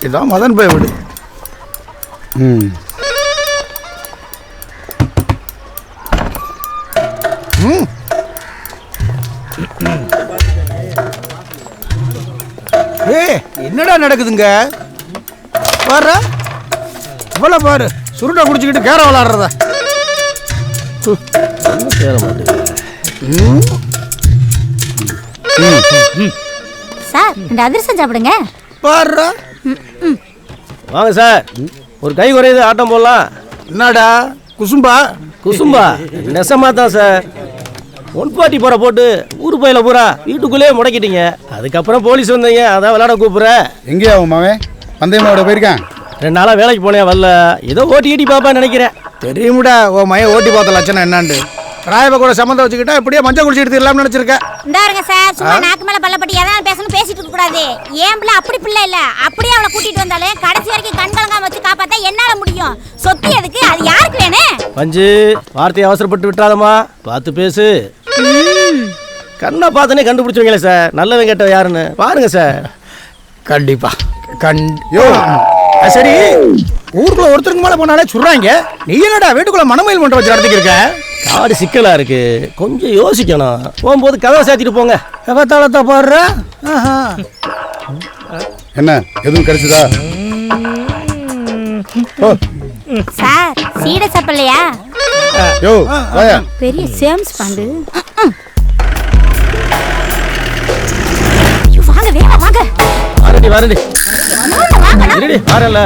இதான் மதன் போய் விடு. என்னடா நடக்குதுங்க? பாரு இவ்வளோ பாரு, சுருட்டை குடிச்சுக்கிட்டு கேர விளாடுறத. சார் இந்த அதிரசம் சாப்பிடுங்க. பாரு வாங்க சார், ஒரு கை குறையுது, ஆட்டம் போடலாம். என்னடா குசும்பா? குசும்பா நெசமா தான் சார். 140 போற போட்டு ஊரு பயில பூரா வீட்டுக்குள்ளேயே முடக்கிட்டீங்க. அதுக்கப்புறம் போலீஸ் வந்தீங்க, அதான் விளையாட கூப்பிடுறேன். எங்கேயா உன் மாவன் பந்தயமாவோட போயிருக்கான்? 2 நாளா வேலைக்கு போனேன், வரல. ஏதோ ஓட்டி பாப்பான்னு நினைக்கிறேன். தெரியுமுடா உன் மைய ஓட்டி பார்த்த லட்சணம் என்னாண்டு. ராயப கூட சம்மந்தம் வச்சுக்கிட்டா இப்படியே மஞ்சள் குடிச்சு எடுத்துடலாம்னு நினைச்சிருக்கேன். இந்தாருங்க சார், சும்மா நாக்கு மேல பல்லப்பட்டி எதாவது பேசணும் பேசிட்டு இருக்க கூடாது. ஏன் பிள்ளை அப்படி பிள்ளை இல்ல, அப்படியே அவளை கூட்டிட்டு வந்தாலே கடைசி வரைக்கும் கண் கலங்காம வச்சு காப்பாத்தா என்னால முடியும். சொத்து எதுக்கு, அது யாருக்கு வேணும்? பஞ்சு வார்த்தையை அவசரப்பட்டு விட்டுறாதம்மா, பார்த்து பேசு. கண்ணை பார்த்தனே கண்டுபிடிச்சுவீங்களே சார், நல்லவன் கேட்டவன் யாருன்னு பாருங்க சார். கண்டிப்பா சரி, ஊருக்குள்ள ஒருத்தருக்கு மேல போனாலே சொல்றாங்க. நீ என்னடா வீட்டுக்குள்ள மனமயில் பண்ற வச்சு நடத்திக்க இருக்க? காடு சிக்கலா இருக்கு, கொஞ்சம் யோசிக்கணும். போகும்போது கதவை சாத்திட்டு போங்க. கவத்தாளத்தை பாடுற. என்ன எதுவும் கிடைச்சதா? சார் சீட சப்பல்லையா? யோ வாயா. பெரிய சேம்ஸ் பாண்டு. வாங்க வேகமா வாங்க. Warranty warranty வாரல.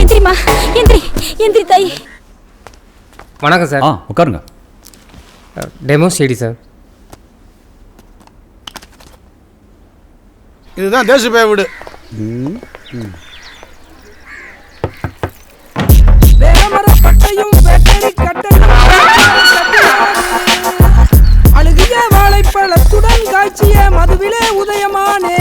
எந்திரிமா எந்திரி எந்திரி தாய். வணக்கம் சார். உட்காருங்க. Demo study sir. இதுதான் தேசப்பே வீடு. அழுகிய வாழைப்பழத்துடன் காய்ச்சிய மதுவிலே உதயமானே.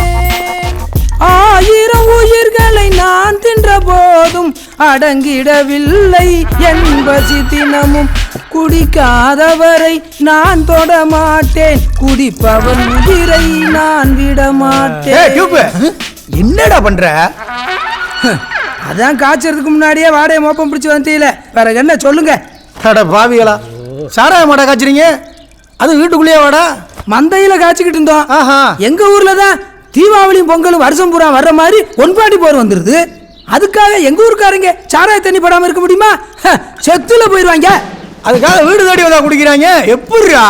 1000 உயிர்களை நான் தின்ற போதும் அடங்கிடவில்லை என் பசி. தினமும் குடிக்காதவரை நான் தொட மாட்டேன், குடிப்பவன் உயிரை நான் விட மாட்டேன். என்னடா பண்ற? அதான் காய்ச்சறதுக்கு முன்னாடியே வாடைய மோப்பம் பிடிச்சி வந்தீல, வேற என்ன சொல்லுங்க. பாவிகளா, சாராய மாடா காய்ச்சறீங்க? அது வீட்டுக்குள்ளேயே வாடா. மந்தையில காய்ச்சிக்கிட்டு இருந்தோம். எங்க ஊர்ல தான் தீபாவளியும் பொங்கலும் வருஷம் பூரா வர்ற மாதிரி 140 போர் வந்துருது. அதுக்காக எங்க ஊருக்காரங்க சாராய தண்ணி படாம இருக்க முடியுமா? செத்துல போயிருவாங்க. அதுக்காக வீடு தேடி வந்தா குடிக்கிறாங்க. எப்படியா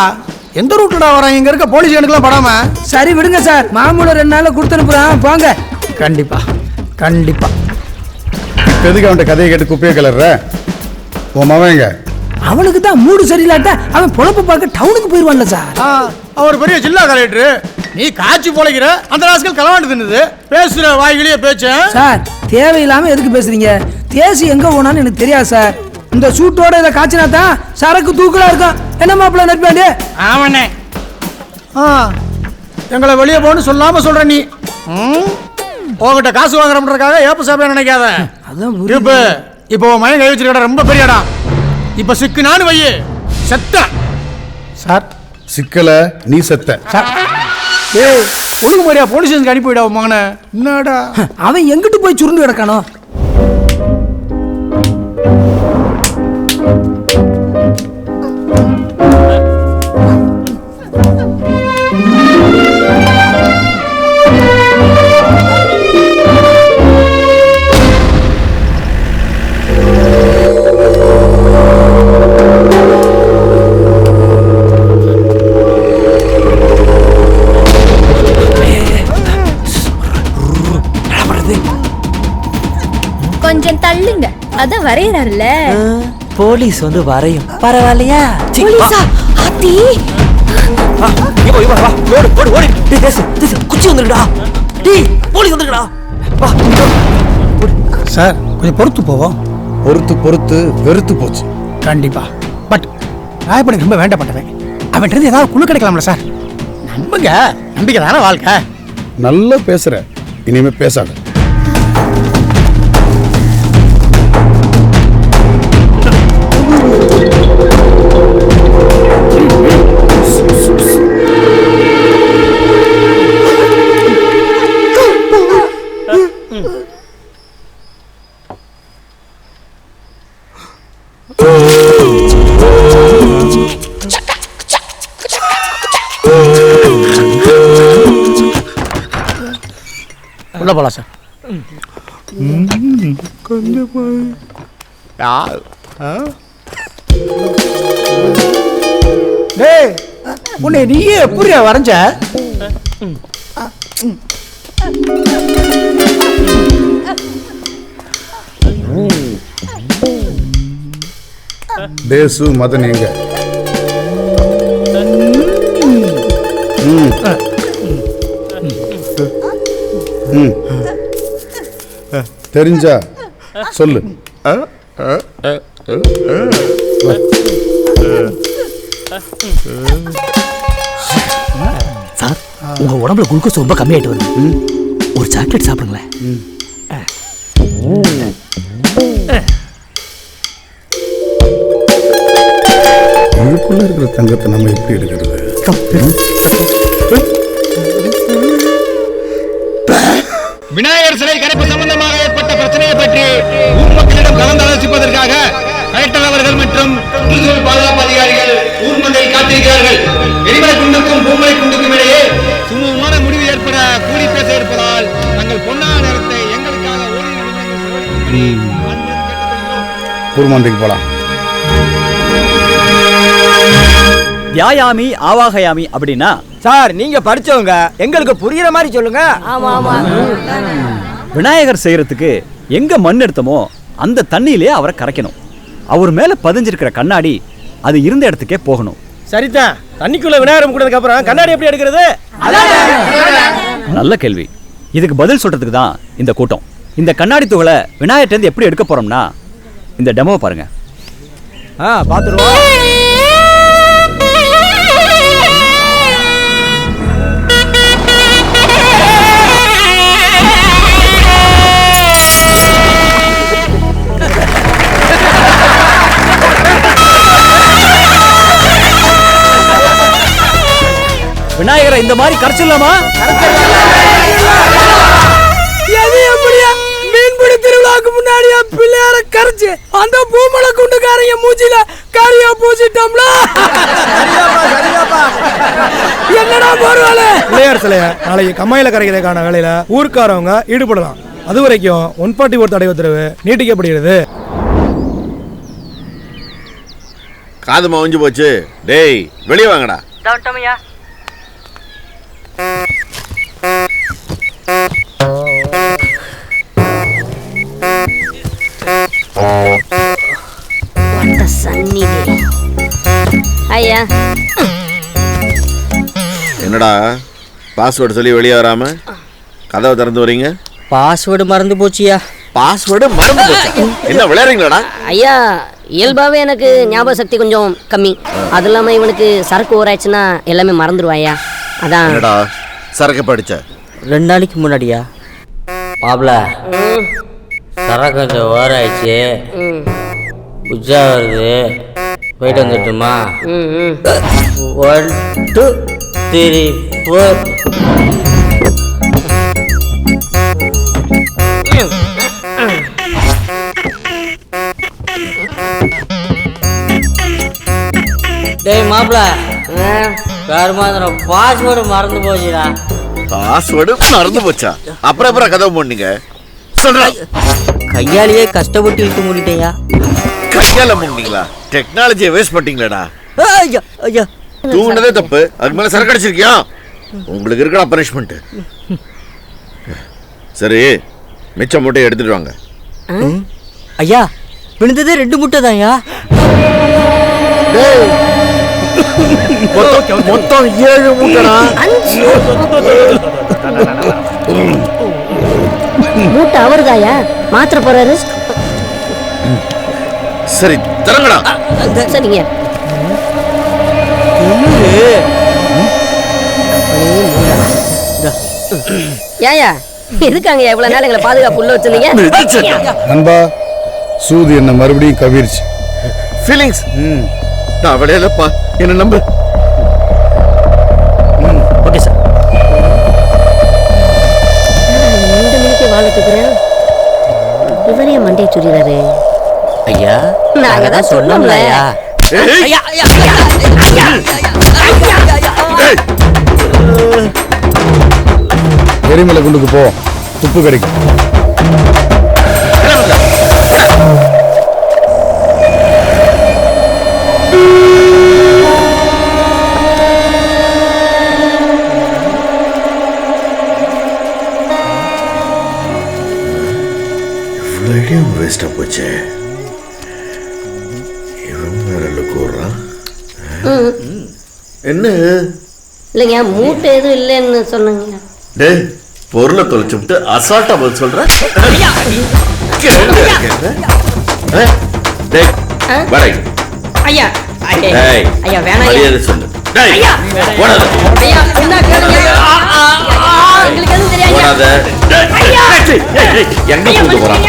எந்த ரூட்டடா வராங்க? இங்க இருக்க போலீஸ் எனக்குலாம் படாம. சரி விடுங்க சார், மாமூல 2 நாள்ல கொடுத்து அனுப்புறான், போங்க. கண்டிப்பா கண்டிப்பா. எதுக்கு அவன்கிட்ட கதையை கேட்டு குப்பையை கிளற? உன் மவன் எங்க? அவனுக்கு தான் மூடு சரியில்லாட்டா அவன் பொழப்பு பார்க்க டவுனுக்கு போயிருவான்ல சார். அவர் பெரிய ஜில்லா கலெக்டர். நீ காய்ச்சி பொழைக்கிற, அந்த ராஸ்கல் களவாண்டு தின்னுது. பேசுற வாய்களையே பேச்ச சார். தேவையில்லாம எதுக்கு பேசுறீங்க? தேசி எங்க போனான்னு எனக்கு தெரியாது சார். இந்த சூட்டோட இதை காய்ச்சினா தான் சரக்கு தூக்கலா இருக்கும். என்ன மாப்பிள்ள நட்பாண்டு? ஆமாண்ணே. எங்களை வெளியே போன்னு சொல்லாம சொல்ற நீ. உங்ககிட்ட காசு வாங்குறதுக்காக ஏப்ப சாப்பிட நினைக்காத. இப்போ மயம் கை வச்சிருக்கா ரொம்ப பெரிய இடம். இப்ப சிக்குனான்னு வையே செத்த சார். சிக்கல நீ செத்த சார். ஒழுங்கு மாதிரியா போலீஸ் ஸ்டேஷனுக்கு அனுப்பிவிடா மகனை. என்னடா அவன் எங்கிட்டு போய் சுருண்டு கிடக்கானோ? கொஞ்சம் தள்ளுங்க, அத வரையறாருல. போலீஸ் வந்து வரையும், பரவாயில்லையா? போலீஸா? ஆத்தி குச்சி வந்துருடா. போலீஸ் வந்துருடா. சார் கொஞ்சம் பொறுத்து போவோம். பொறுத்து பொறுத்து வெறுத்து போச்சு. கண்டிப்பா. பட் ராயப்பனுக்கு ரொம்ப வேண்டப்பட்டவன். அவன் ஏதாவது குழு கிடைக்கலாம்ல சார்? நம்புங்க, நம்பிக்கை தானே வாழ்க்கை. நல்லா பேசுற, இனிமே பேசாத. உள்ள போலாம் சார். டேய் உன்னை நீயே எப்படியா வரைஞ்ச? தேசு மதன் எங்க? தெரிஞ்சா சொல்லு. சார் உங்க உடம்புல குளுக்கோஸ் ரொம்ப கம்மியாயிட்டு வருது. ஒரு சாக்லேட் சாப்பிடுங்களேன். இதுக்குள்ள இருக்கிற தங்கத்தை நம்ம எப்படி எடுக்கிறது? விநாயகர் சிலை கரைப்பு சம்பந்தமாக ஏற்பட்ட பிரச்சனையை பற்றி ஊர் மக்களிடம் கலந்து ஆலோசிப்பதற்காக கலெக்டர் அவர்கள் மற்றும் சுற்றுச்சூழல் பாதுகாப்பு அதிகாரிகள் ஊர் மந்தையில் காத்திருக்கிறார்கள். எரிமலை குண்டுக்கும் பூமலை குண்டுக்கும் இடையே சுமூகமான முடிவு ஏற்பட கூடி பேச இருப்பதால் தங்கள் பொன்னான நேரத்தை எங்களுக்காக ஊர் மந்தைக்கு போலாம். வியாயாமி ஆவாகயாமி அப்படின்னா சார் நீங்க படிச்சவங்க எங்களுக்கு புரியுற மாதிரி சொல்லுங்க. விநாயகர் செய்யறதுக்கு எங்க மண் எடுத்தமோ அந்த தண்ணியிலே அவரை கரைக்கணும். அவர் மேல பதிஞ்சிருக்கிற கண்ணாடி அது இருந்த இடத்துக்கே போகணும். சரிதான். தண்ணிக்குள்ள விநாயகர் கூடதுக்கு அப்புறம் கண்ணாடி எப்படி எடுக்கிறது? நல்ல கேள்வி. இதுக்கு பதில் சொல்றதுக்கு தான் இந்த கூட்டம். இந்த கண்ணாடி துகளை விநாயகர்ட்ட எப்படி எடுக்க போறோம்னா இந்த டெமோவை பாருங்க. பாத்துருவோம். விநாயகரை இந்த மாதிரி கரைச்சிடலாமா? மீன்பிடி திருவிழாக்கு முன்னாடியா பிள்ளையார கரைச்சு அந்த பூமலை குண்டுக்காரங்க மூச்சில கறியா பூசிட்டோம்ல. என்னடா போர்வாலே? பிள்ளையார் சிலைய நாளைக்கு கம்மாயில கரைக்கிறதுக்கான வேலையில ஊருக்காரவங்க ஈடுபடலாம். அது வரைக்கும் 144 தடை உத்தரவு நீட்டிக்கப்படுகிறது. காது மவஞ்சு போச்சு. டேய் வெளியே வாங்கடா. ஐயா என்னடா பாஸ்வேர்டு சொல்லி வெளியே வராம கதவை திறந்து வரீங்க? பாஸ்வேர்டு மறந்து போச்சியா? பாஸ்வேர்டு மறந்து போச்சா? என்ன விளையாடுறீங்களாடா? ஐயா இயல்பாவே எனக்கு ஞாபக சக்தி கொஞ்சம் கம்மி. அது இல்லாம இவனுக்கு சரக்கு ஓராச்சுன்னா எல்லாமே மறந்துடுவாயா. அதான். என்னடா சரக்கு படிச்ச? 2 நாளைக்கு முன்னாடியா? மாப்ள சரக்கு கொஞ்சம் ஓராயிடுச்சு. உஜ்ஜா வருது. போயிட்டு வந்துட்டுமா? 1 2 3 4. டேய் மாப்ள பாஸ்வேர்டு மறந்து போச்சுடா. பாஸ்வேர்டு மறந்து போச்சா? அப்புறம் கதவு போனீங்க சொல்றா. கையாலேயே கஷ்டப்பட்டு இழுத்து மூடிட்டேயா. கையால மூடிங்களா? டெக்னாலஜியை வேஸ்ட் பண்ணிட்டீங்களா? ஐயா ஐயா தூங்குனதே தப்பு, அதுக்கு மேல சரக்கு அடிச்சிருக்கியா? உங்களுக்கு இருக்கடா பனிஷ்மெண்ட். சரி மிச்ச மூட்டையை எடுத்துட்டு வாங்க. ஐயா விழுந்ததே 2 முட்டை தான்யா. மொத்தம் 7 மூட்டைடா. மூட்டை அவருதாயா மாத்திர போறாரு. சரி தரங்கடா. சரிங்க. ஏயா எதுக்காங்க இவ்வளவு நாள் எங்களை பாதுகாப்பு உள்ள வச்சிருந்தீங்க? நண்பா சூது என்ன மறுபடியும் கவிர்ச்சு. ஃபீலிங்ஸ் நான் விளையாடப்பா, என்ன நம்பு. Okay sir. 2 மணிக்கு வாழத்துக்குறேன். இவரே மண்டே சுரிறாரு. ஐயா நாங்க தான் சொன்னோம்ல. ஐயா ஐயா ஐயா ஐயா ஐயா ஐயா ஐயா ஐயா எரிமலை குண்டுக்கு போ, உப்பு கிடைக்கும். இவ்வளோ ஐடியா வேஸ்டா போச்சு. இவன் வேற கூடுறான். என்ன இல்லைங்க, மூட்டை எதுவும் இல்லைன்னு சொன்னாங்க. டேய், பொருளை தொலைச்சு விட்டு அசால்ட்டா பதில் சொல்ற. ஐயா ஐயா வேணாம் சொல்லு. எங்க கூட்டு போறான்?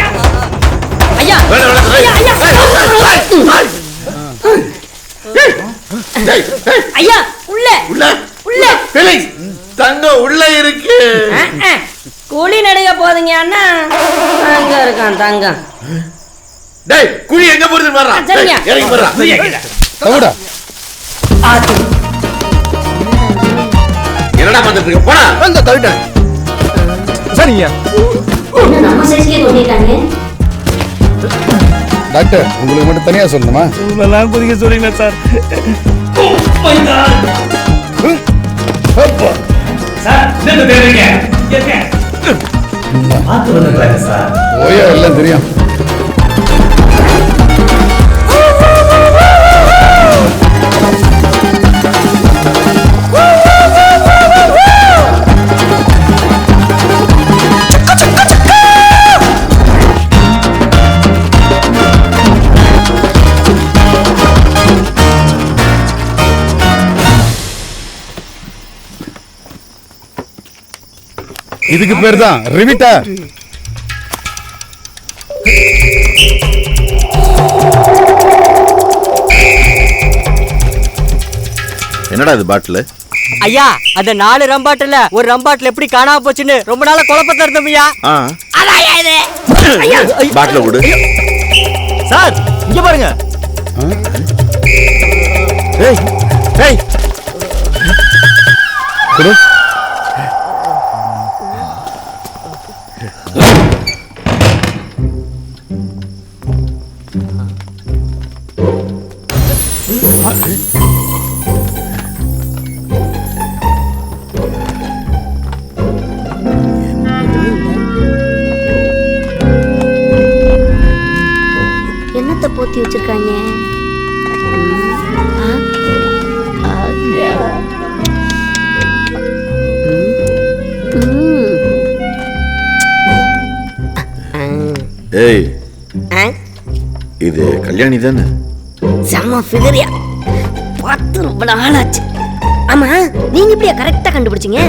ஐயா உள்ள உள்ள உள்ள தங்கம் உள்ள இருக்கு. குழி நடுங்க போதுங்க அண்ணா. அங்க இருக்கான் தங்கம். டேய், குழி எங்க போறது வர்றா? சரிங்க. இறங்கி வர்றா. தவிடா. என்னடா பண்ணிட்டு இருக்க? போடா. அந்த தவிட்டேன். சரிங்க. என்ன நம்ம சைஸ்க்கே தோண்டிட்டாங்க. டாக்டர், உங்களுக்கு மட்டும் தனியா சொல்லணுமா? இவ்வளோலாம் குதிக்க சொல்றீங்களா சார்? ஓயா, எல்லாம் தெரியும். இதுக்கு பேர் தான் ரிவிட்டா. என்னடா இது பாட்டில்? ஐயா, அந்த 4 ரம்பாட்டில் ஒரு ரம்பாட்டில் எப்படி காணாம போச்சுன்னு ரொம்ப நாளா குழப்பத்தை இருந்தோம் ஐயா. பாட்டில் விடு சார். இங்க பாருங்க. ஏய் ஏய் குடு. என்னத்தை போத்தி வச்சிருக்காங்க? ஏய், இது கல்யாணி தானே? செம்ம ஃபிகரியா, பார்த்து ரொம்ப நாள் ஆச்சு. ஆமா, நீங்க இப்படியா கரெக்டா கண்டுபிடிச்சீங்க?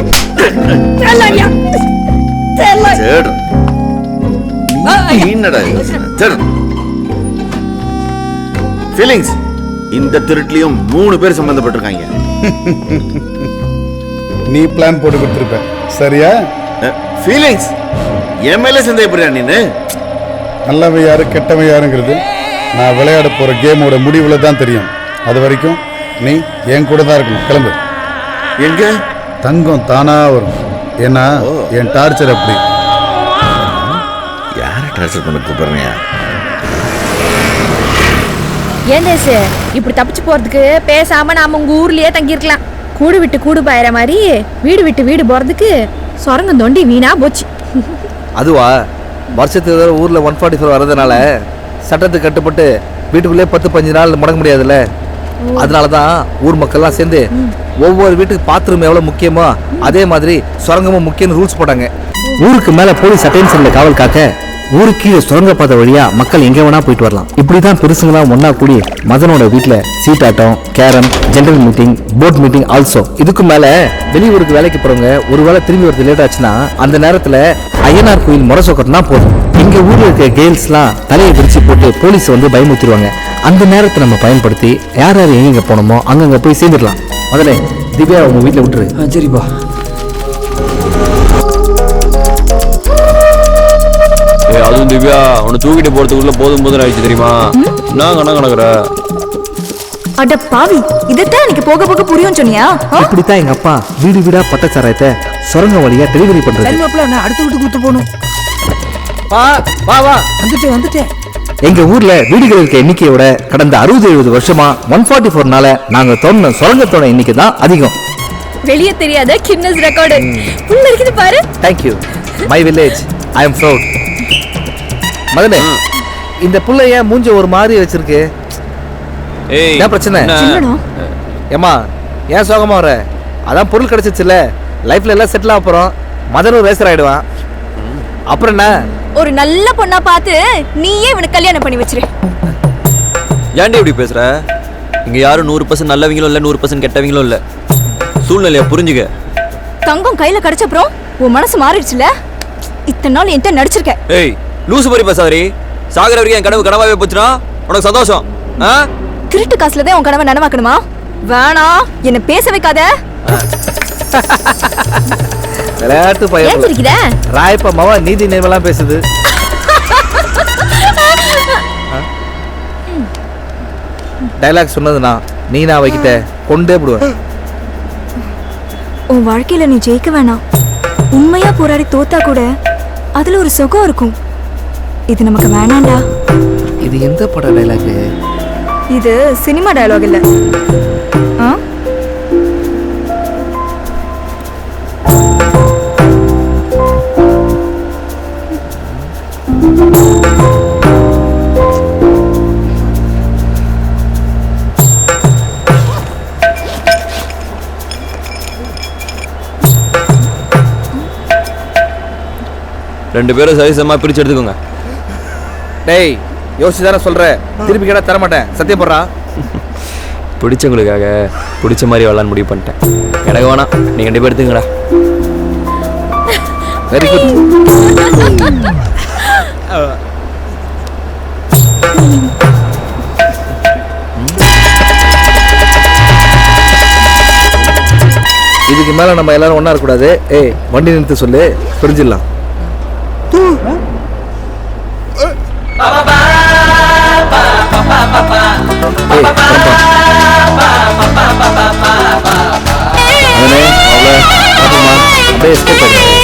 ஃபீலிங்ஸ், இந்த திருட்லயும் 3 பேர் சம்பந்தப்பட்டிருக்காங்க. நீ பிளான் போட்டு கொடுத்துருப்ப, சரியா? ஃபீலிங்ஸ், என் மேல சந்தேகப்படுறியா நீனு? நல்லவன் யாரு கெட்டவன் யாருங்கிறது நான் விளையாட போற கேமோட முடிவுல தான் தெரியும். அது வரைக்கும் நீ என் கூட தான் இருக்கணும். கிளம்பு. எங்க? தங்கம் தானா வரும். ஏன்னா என் டார்ச்சர் அப்படி. யார டார்ச்சர் பண்ண கூப்பிடுறியா? ஏன் தேசு இப்படி தப்பிச்சு போறதுக்கு பேசாம நாம உங்க ஊர்லயே தங்கியிருக்கலாம். கூடு விட்டு கூடு பாயிற மாதிரி வீடு விட்டு வீடு போறதுக்கு சொரங்கம் தோண்டி வீணா போச்சு. அதுவா, வருஷத்துக்கு ஊர்ல 144 வர்றதுனால சட்டத்துக்கு கட்டுப்பட்டு வீட்டுக்குள்ளே 10-15 நாள் முடங்க முடியாதுல்ல. அதனாலதான் ஊர் மக்கள்லாம் சேர்ந்து ஒவ்வொரு வீட்டுக்கு பாத்ரூம் எவ்வளவு முக்கியமோ அதே மாதிரி சுரங்கமும் முக்கியம்னு ரூல்ஸ் போட்டாங்க. ஊருக்கு மேல போலீஸ் அட்டென்ஷன்ல காவல் காக்க ஊருக்கு கீழே சுரங்கப்பாதை வழியா மக்கள் எங்க வேணா போயிட்டு வரலாம். இப்படிதான் பெருசுங்களாம் ஒன்னா கூடி மதனோட வீட்டுல சீட்டாட்டம், carrom, general meeting, board meeting also. இதுக்கு மேல வெளியூருக்கு வேலைக்கு போறவங்க ஒருவேளை திரும்பி வரது லேட் ஆச்சுன்னா அந்த நேரத்துல ஐயனார் கோயில் முரசொக்கட்னா போதும். எங்க ஊர்ல இருக்க கேர்ள்ஸ்லாம் தலையை விரிச்சு போட்டு போலீஸ் வந்து பயமுறுத்திடுவாங்க. அந்த நேரத்தை நம்ம பயன்படுத்தி யார் யார் எங்க போனோமோ அங்கங்க போய் சேர்ந்துடலாம். முதல்ல திவ்யா உங்க வீட்டுல விட்டுரு. சரிப்பா. அதுவும் திவ்யா, உன்னை தூக்கிட்டு போறதுக்குள்ள போதும் ஆயிடுச்சு தெரியுமா? நான் கணக்குற. அட பாவி, இதத்தான் எனக்கு போக போக புரியும் சொன்னியா? இப்படித்தான் எங்க அப்பா வீடு வீடா பட்டச்சாராயத்தை சுரங்க வழியா டெலிவரி பண்றது. சரி மாப்பிள்ள, நான் அடுத்த வீட்டுக்கு கூட்டு போகணும். வா வா. வந்துட்டேன். எங்க ஊர்ல வீடுகள் இருக்க எண்ணிக்கையோட கடந்த 60-70 வருஷமா 144 நாங்க தோணுன சுரங்கத்தோட எண்ணிக்கை தான் அதிகம். வெளியே தெரியாத கின்னஸ் ரெக்கார்டு உள்ள இருக்குது பாரு. Thank you my village, I am proud. மகனே, இந்த புள்ள ஏன் மூஞ்ச ஒரு மாதிரி வச்சிருக்கு? என்ன பிரச்சனை? ஏமா ஏன் சோகமா வர? அதான் பொருள் கிடைச்சிச்சுல, லைஃப்ல எல்லாம் செட்டில் ஆகிறோம். மதனும் ரேசர் ஆயிடுவான். அப்புறம் என்ன? ஒரு நல்ல பொண்ணா பார்த்து நீயே இவனுக்கு கல்யாணம் பண்ணி வச்சிரு. ஏன்டி இப்படி பேசுற? இங்க யாரும் 100% நல்லவங்களும் இல்ல, 100% கெட்டவங்களும் இல்ல. சூழ்நிலையை புரிஞ்சுக்க. தங்கம் கையில கிடைச்சப்புறம் உன் மனசு மாறிடுச்சுல. இத்தனை நாள் என்கிட்ட நடிச்சிருக்க. ஏய் லூசு மாதிரி பேசாதே. சாகர வரைக்கும் என் கனவு கனவாவே போச்சுனா உனக்கு சந்தோஷம். திருட்டு காசுல தான் உன் கனவை நனவாக்கணுமா? வேணாம், என்ன பேச வைக்காத. விளையாட்டு பையன் ராயப்ப மாவா நீதி நேர்வெல்லாம் பேசுது. டைலாக் சொன்னதுனா நீ நான் வைக்கிட்ட கொண்டே போடுவேன். உன் வாழ்க்கையில நீ ஜெயிக்க வேணாம். உண்மையா போராடி தோத்தா கூட அதுல ஒரு சுகம் இருக்கும். இது நமக்கு வேணாண்டா. இது எந்த பட டைலாக்? இது சினிமா டயலாக் இல்ல. ரெண்டு பேரும் சரிசமா பிரிச்சு எடுத்துக்கோங்க. டேய் யோசிச்சு தானே சொல்ற, திருப்பி கேட்டா தர மாட்டேன், சத்தியம் போடுறா. பிடிச்சவங்களுக்காக பிடிச்ச மாதிரி வரலான்னு முடிவு பண்ணிட்டேன். எனக்கு வேணாம், நீ கண்டிப்பா எடுத்துங்கடா. Very good. இதுக்கு மேல நம்ம எல்லாரும் ஒண்ணா இருக்கக்கூடாது. ஏய் வண்டி நிறுத்த சொல்லு, புரிஞ்சிடலாம். அப்படியே